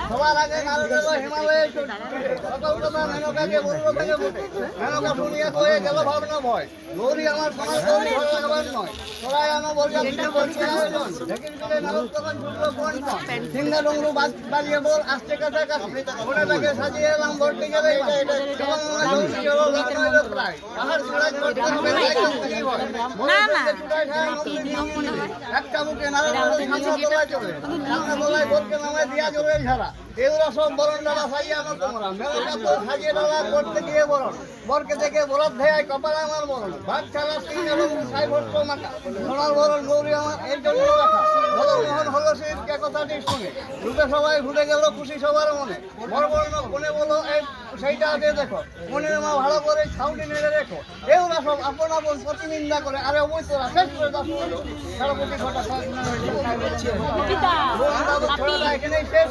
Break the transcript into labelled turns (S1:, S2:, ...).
S1: সবার আগে হিমালয়ে সকল কথা মেনকাকে বলবো থেকে বটে মেনকা শুনিয়া কয়ে গেল ভাবনা ভয় গৌরী আমার সোনার গৌরী ভালো লাগাবার নয় তোরাই আনো বলিয়া সিংহা ডুংরু বাজিয়ে বল আসতে কাছাকাছি মনে তাকে সাজিয়ে এলাম ভর্তি গেলে প্রায় পাহাড় চূড়ায় করতে হবে একটা মুখে নারায়ণ চলে সামনে বলায় বোধকে নামায় দিয়া চলে ঝাড়া এগুলো সব বরণ ডালা সাজিয়ে আমার তোমরা মেলা তো সাজিয়ে ডালা করতে গিয়ে বরণ বরকে দেখে বরাত দেয় কপালে আমার বরণ ভাগ ছাড়া তিন এবং সাই ভট্ট মাখা সোনার বরণ গৌরী আমার এর জন্য রাখা মোহন হলো কে কথাটি শুনে রূপে সবাই ভুলে গেল খুশি সবার মনে বরবর্ণ কোনে বলো সেইটা আগে দেখো মনের মা ভালো করে ছাউনি নেড়ে রেখো এগুলো সব আপন আপন প্রতিনিন্দা করে আরে অবশ্য শেষ করে সারা কোটি ঘটা এখানেই শেষ